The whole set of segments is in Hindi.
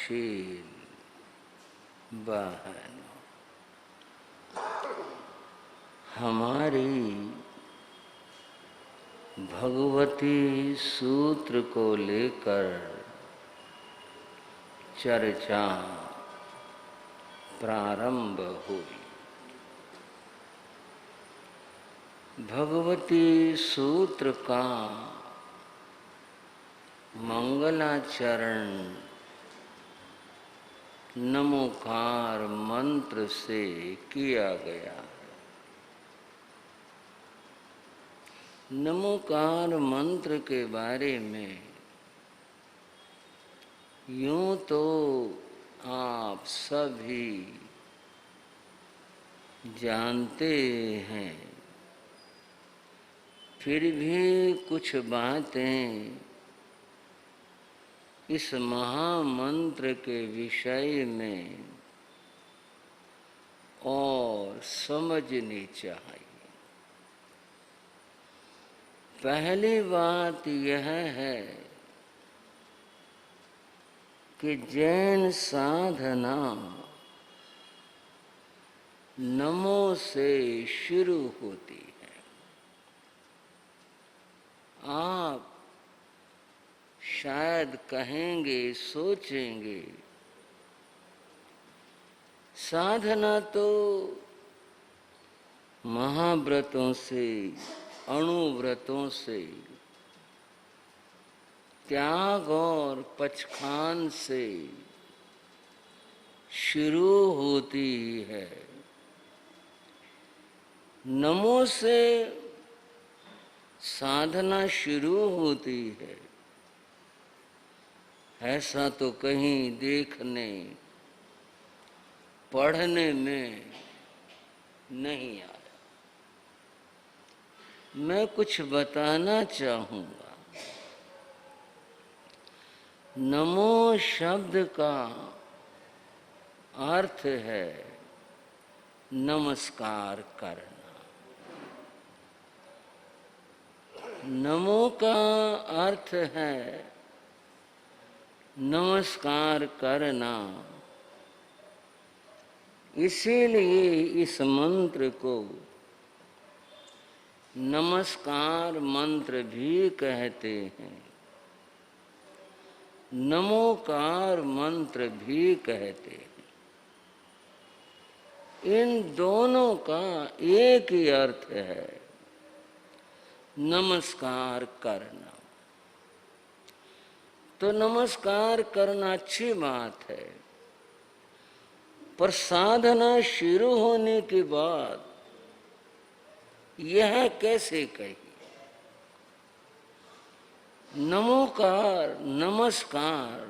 शील बहनों, हमारी भगवती सूत्र को लेकर चर्चा प्रारंभ हुई। भगवती सूत्र का मंगलाचरण नमोकार मंत्र से किया गया है। नमोकार मंत्र के बारे में यूं तो आप सभी जानते हैं, फिर भी कुछ बातें इस महामंत्र के विषय में और समझनी चाहिए। पहली बात यह है कि जैन साधना नमो से शुरू होती है। आप शायद कहेंगे, सोचेंगे, साधना तो महाव्रतों से, अणुव्रतों से, त्याग और पचखान से शुरू होती है। नमो से साधना शुरू होती है, ऐसा तो कहीं देखने पढ़ने में नहीं आया। मैं कुछ बताना चाहूँगा। नमो शब्द का अर्थ है नमस्कार करना। नमो का अर्थ है नमस्कार करना। इसीलिए इस मंत्र को नमस्कार मंत्र भी कहते हैं, नमोकार मंत्र भी कहते हैं। इन दोनों का एक ही अर्थ है, नमस्कार करना। तो नमस्कार करना अच्छी बात है, पर साधना शुरू होने के बाद यह कैसे कही? नमोकार, नमस्कार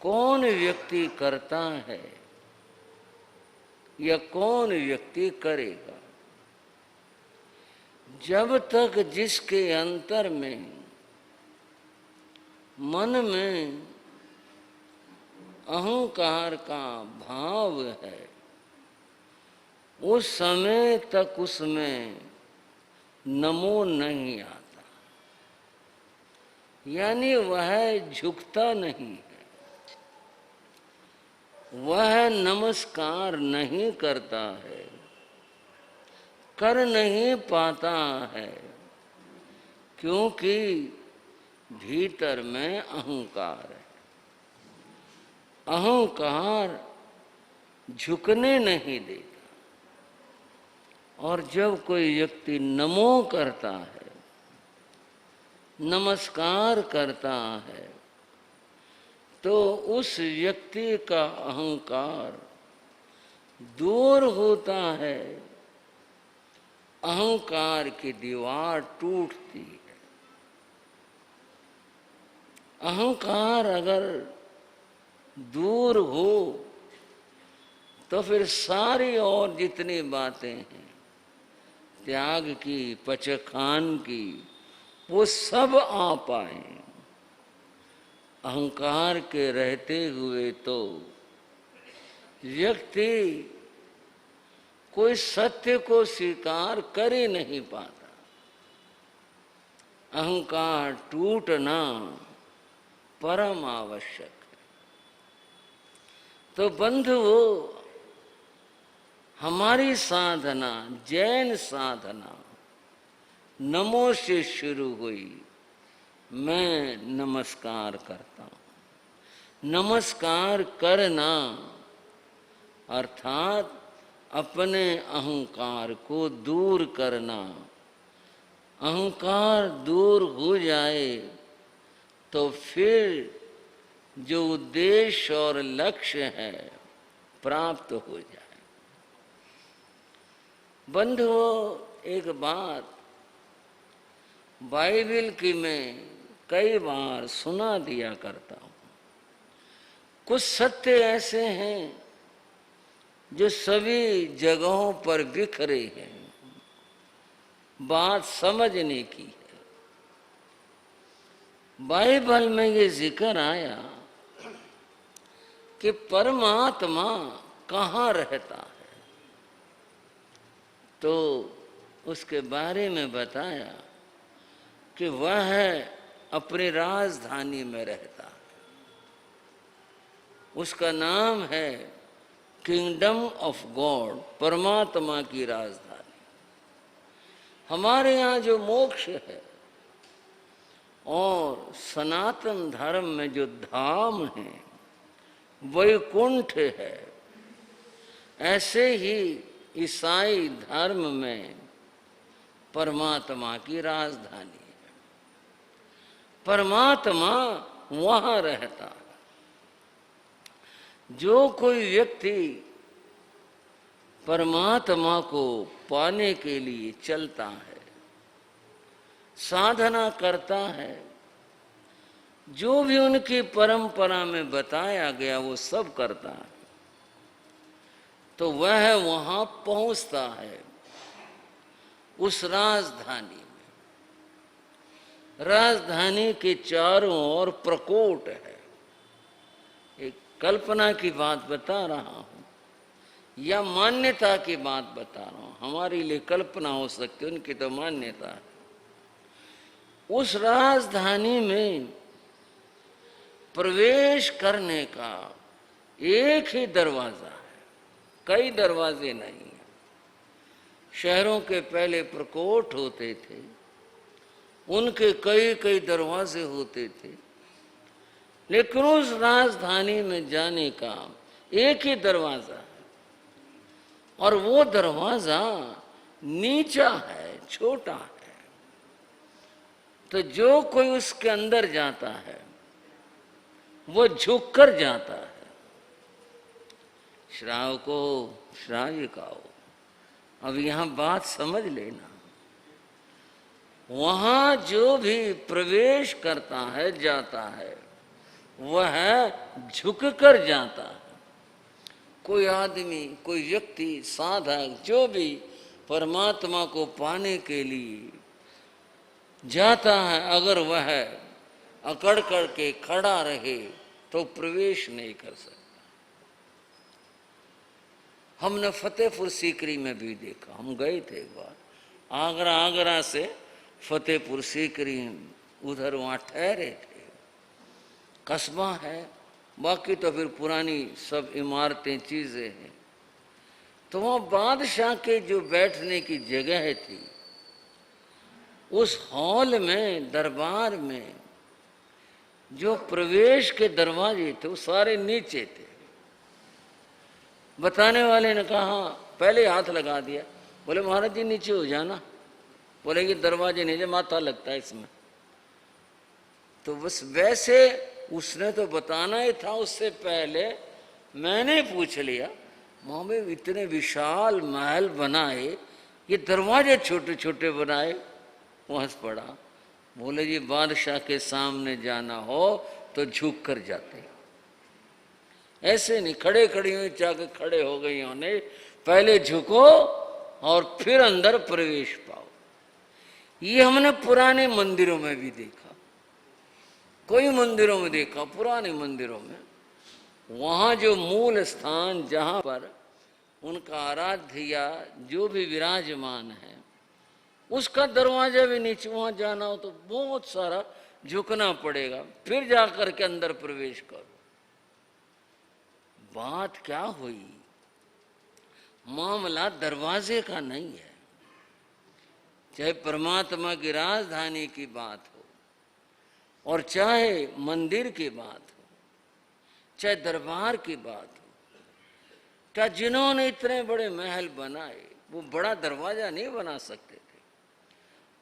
कौन व्यक्ति करता है या कौन व्यक्ति करेगा? जब तक जिसके अंतर में, मन में अहंकार का भाव है, उस समय तक उसमें नमो नहीं आता, यानी वह झुकता नहीं है, वह नमस्कार नहीं करता है, कर नहीं पाता है, क्योंकि भीतर में अहंकार है। अहंकार झुकने नहीं देता। और जब कोई व्यक्ति नमो करता है, नमस्कार करता है, तो उस व्यक्ति का अहंकार दूर होता है, अहंकार की दीवार टूटती है। अहंकार अगर दूर हो तो फिर सारी और जितनी बातें हैं, त्याग की, पचखान की, वो सब आ पाए। अहंकार के रहते हुए तो व्यक्ति कोई सत्य को स्वीकार कर ही नहीं पाता। अहंकार टूटना परम आवश्यक है। तो बंधुओं, हमारी साधना, जैन साधना नमो से शुरू हुई। मैं नमस्कार करता हूं। नमस्कार करना अर्थात अपने अहंकार को दूर करना। अहंकार दूर हो जाए तो फिर जो उद्देश्य और लक्ष्य है प्राप्त हो जाए। बंधुओं, एक बात बाइबिल की मैं कई बार सुना दिया करता हूं। कुछ सत्य ऐसे हैं जो सभी जगहों पर बिखरे हैं। बात समझने की है। बाइबल में ये जिक्र आया कि परमात्मा कहाँ रहता है, तो उसके बारे में बताया कि वह अपनी राजधानी में रहता है। उसका नाम है किंगडम ऑफ गॉड, परमात्मा की राजधानी। हमारे यहाँ जो मोक्ष है और सनातन धर्म में जो धाम है, वैकुंठ है, ऐसे ही ईसाई धर्म में परमात्मा की राजधानी है। परमात्मा वहाँ रहता है। जो कोई व्यक्ति परमात्मा को पाने के लिए चलता है, साधना करता है, जो भी उनकी परंपरा में बताया गया वो सब करता है, तो वह वहां पहुंचता है उस राजधानी में। राजधानी के चारों ओर प्रकोट है। एक कल्पना की बात बता रहा हूं या मान्यता की बात बता रहा हूं। हमारे लिए कल्पना हो सकती है, उनकी तो मान्यता है। उस राजधानी में प्रवेश करने का एक ही दरवाजा है, कई दरवाजे नहीं हैं। शहरों के पहले प्रकोट होते थे, उनके कई कई दरवाजे होते थे, लेकिन उस राजधानी में जाने का एक ही दरवाजा है, और वो दरवाजा नीचा है, छोटा है। तो जो कोई उसके अंदर जाता है वो झुककर जाता है। श्रावको, श्राविकाओ, अब यहां बात समझ लेना। वहां जो भी प्रवेश करता है, जाता है, वह झुककर जाता है। कोई आदमी, कोई व्यक्ति, साधक, जो भी परमात्मा को पाने के लिए जाता है, अगर वह अकड़ करके खड़ा रहे तो प्रवेश नहीं कर सकता। हमने फतेहपुर सीकरी में भी देखा। हम गए थे एक बार आगरा से फतेहपुर सीकरी, उधर वहाँ ठहरे थे। कस्बा है, बाकी तो फिर पुरानी सब इमारतें, चीजें हैं। तो वहाँ बादशाह के जो बैठने की जगह थी, उस हॉल में, दरबार में जो प्रवेश के दरवाजे थे वो सारे नीचे थे। बताने वाले ने कहा, पहले हाथ लगा दिया, बोले महाराज जी नीचे हो जाना। बोले कि दरवाजे नीचे, माथा लगता है इसमें। तो बस वैसे उसने तो बताना ही था। उससे पहले मैंने पूछ लिया, मामे इतने विशाल महल बनाए, ये दरवाजे छोटे छोटे बनाए। वो हंस पड़ा, बोले जी बादशाह के सामने जाना हो तो झुक कर जाते, ऐसे नहीं खड़े खड़ी हुई जाके खड़े हो गई होने। पहले झुको और फिर अंदर प्रवेश पाओ। ये हमने पुराने मंदिरों में भी देखा, कई मंदिरों में देखा, पुराने मंदिरों में। वहाँ जो मूल स्थान जहाँ पर उनका आराध्य या जो भी विराजमान है, उसका दरवाजा भी नीचे। वहाँ जाना हो तो बहुत सारा झुकना पड़ेगा, फिर जाकर के अंदर प्रवेश करो। बात क्या हुई? मामला दरवाजे का नहीं है। चाहे परमात्मा की राजधानी की बात हो और चाहे मंदिर की बात हो, चाहे दरबार की बात हो, क्या जिन्होंने इतने बड़े महल बनाए वो बड़ा दरवाजा नहीं बना सकते थे?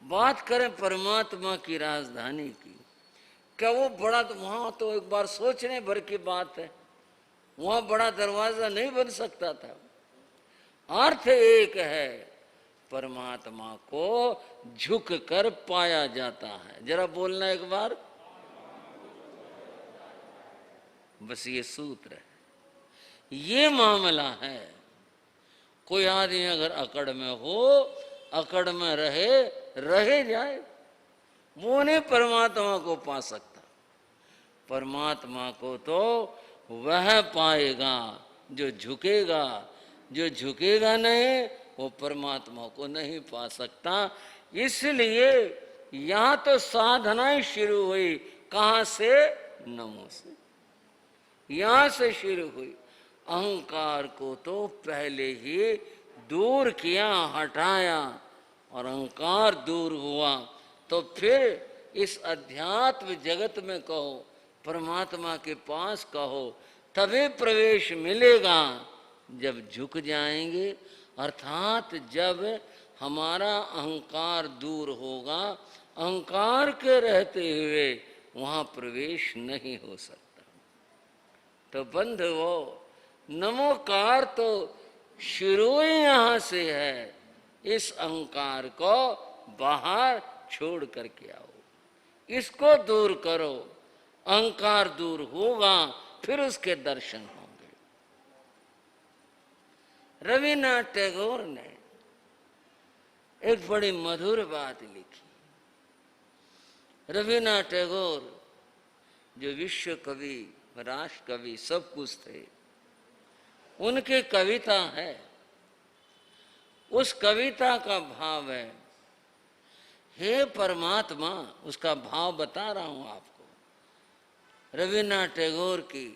बात करें परमात्मा की राजधानी की, क्या वो बड़ा, तो वहां तो एक बार सोचने भर की बात है, वहां बड़ा दरवाजा नहीं बन सकता था। अर्थ एक है, परमात्मा को झुक कर पाया जाता है। जरा बोलना एक बार, बस ये सूत्र है, ये मामला है। कोई आदमी अगर अकड़ में हो, अकड़ में रहे जाए, वो नहीं परमात्मा को पा सकता। परमात्मा को तो वह पाएगा जो झुकेगा, जो झुकेगा नहीं वो परमात्मा को नहीं पा सकता। इसलिए यहां तो साधनाएं शुरू हुई, कहां से? नमो से, यहां से शुरू हुई। अहंकार को तो पहले ही दूर किया, हटाया, और अहंकार दूर हुआ तो फिर इस अध्यात्म जगत में कहो, परमात्मा के पास कहो, तभी प्रवेश मिलेगा। जब झुक जाएंगे, अर्थात जब हमारा अहंकार दूर होगा, अहंकार के रहते हुए वहां प्रवेश नहीं हो सकता। तो बंधुओं, नमोकार तो शुरू ही यहां से है। इस अहंकार को बाहर छोड़ करके आओ, इसको दूर करो, अहंकार दूर होगा, फिर उसके दर्शन होंगे। रविन्द्रनाथ टैगोर ने एक बड़ी मधुर बात लिखी। रविन्द्रनाथ टैगोर जो विश्व कवि, राष्ट्र कवि, सब कुछ थे, उनकी कविता है, उस कविता का भाव है, हे परमात्मा, उसका भाव बता रहा हूं आपको। रविन्द्रनाथ टैगोर की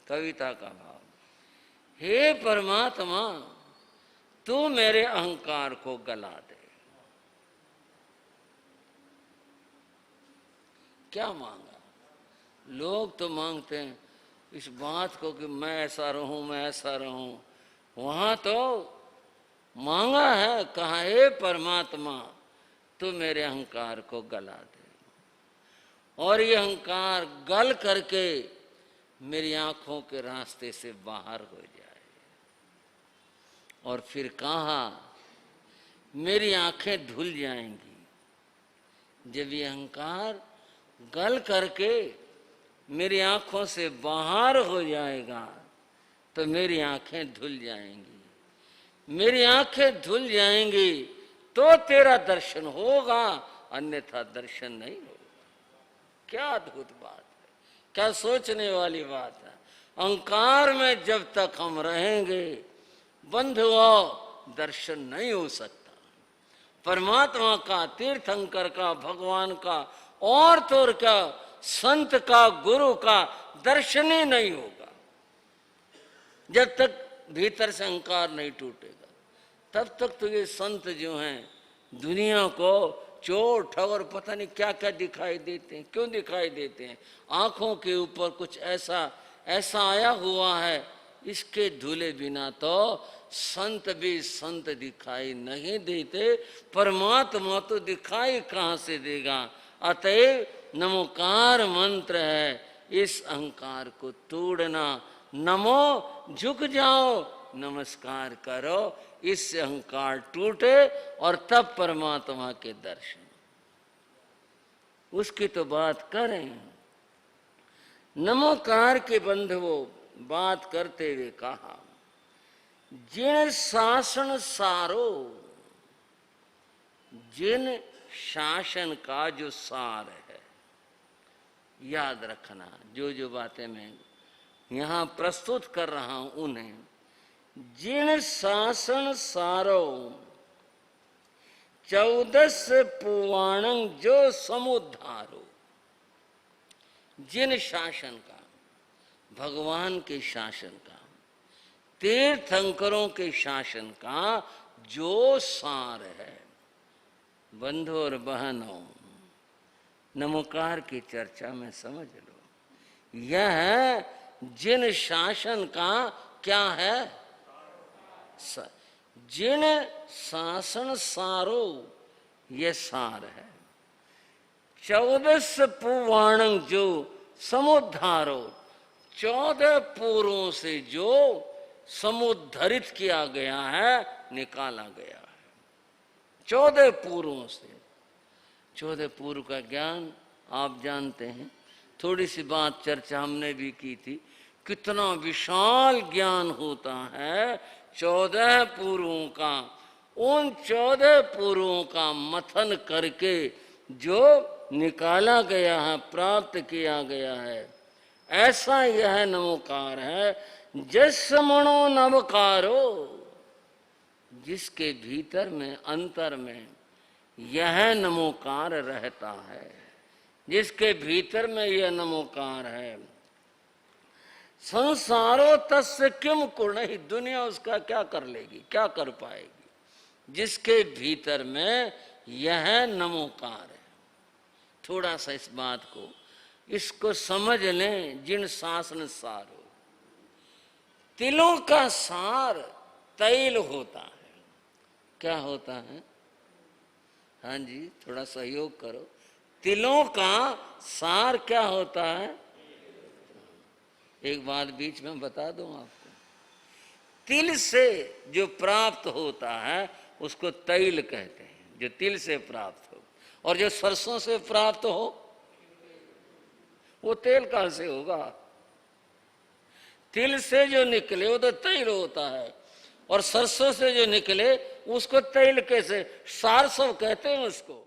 कविता का भाव, हे परमात्मा, तू मेरे अहंकार को गला दे। क्या मांगा? लोग तो मांगते हैं इस बात को कि मैं ऐसा रहूं, मैं ऐसा रहूं। वहां तो मांगा है, कहा, हे परमात्मा, तू मेरे अहंकार को गला दे, और ये अहंकार गल करके मेरी आंखों के रास्ते से बाहर हो जाए। और फिर कहा, मेरी आंखें धुल जाएंगी। जब ये अहंकार गल करके मेरी आंखों से बाहर हो जाएगा तो मेरी आंखें धुल जाएंगी। मेरी आंखें धुल जाएंगी तो तेरा दर्शन होगा, अन्यथा दर्शन नहीं होगा। क्या अद्भुत बात है, क्या सोचने वाली बात है। अहंकार में जब तक हम रहेंगे बंधुओं, दर्शन नहीं हो सकता। परमात्मा का, तीर्थंकर का, भगवान का, और तो और क्या, संत का, गुरु का दर्शन ही नहीं होगा जब तक भीतर से अहंकार नहीं टूटेगा। तब तक तो ये संत जो हैं दुनिया को चोर, ठग, पता नहीं क्या क्या दिखाई देते हैं। क्यों दिखाई देते हैं? आंखों के ऊपर कुछ ऐसा आया हुआ है, इसके धुले बिना तो संत भी संत दिखाई नहीं देते। परमात्मा तो दिखाई कहां से देगा? अतएव नमोकार मंत्र है, इस अहंकार को तोड़ना। नमो, झुक जाओ, नमस्कार करो, इससे अहंकार टूटे और तब परमात्मा के दर्शन। उसकी तो बात करें। नमोकार के बंधुओं, बात करते हुए कहा, जिन शासन सारो, जिन शासन का जो सार है, याद रखना, जो बातें मैं यहां प्रस्तुत कर रहा हूं उन्हें। जिन शासन सारो 14 पुराणं जो समुद्धारो, जिन शासन का, भगवान के शासन का, तीर्थंकरों के शासन का जो सार है। बंधु और बहनों, नमोकार की चर्चा में समझ लो, यह जिन शासन का क्या है, जिन शासन सारो, ये सार है। 14 पुवाणं जो समुद्धारो, 14 पूर्वों से जो समुद्धरित किया गया है, निकाला गया है 14 पूर्वों से। 14 पूर्व का ज्ञान आप जानते हैं, थोड़ी सी बात चर्चा हमने भी की थी, कितना विशाल ज्ञान होता है 14 पूर्वों का। उन 14 पूर्वों का मथन करके जो निकाला गया है, प्राप्त किया गया है, ऐसा यह नमोकार है। जसमणो नवकारो, जिसके भीतर में, अंतर में यह नमोकार रहता है, जिसके भीतर में यह नमोकार है। संसारो तस्य किम कुर्णहि, दुनिया उसका क्या कर लेगी, क्या कर पाएगी, जिसके भीतर में यह नमोकार है। थोड़ा सा इस बात को, इसको समझ लें। जिन शासन सारो, तिलों का सार तैल होता है। क्या होता है? हाँ जी, थोड़ा सहयोग करो। तिलों का सार क्या होता है? एक बात बीच में बता दूं आपको, तिल से जो प्राप्त होता है उसको तैल कहते हैं, जो तिल से प्राप्त हो। और जो सरसों से प्राप्त हो वो तेल कहां से होगा? तिल से जो निकले वो तो तैल होता है, और सरसों से जो निकले उसको तैल कैसे? सारसों कहते हैं उसको।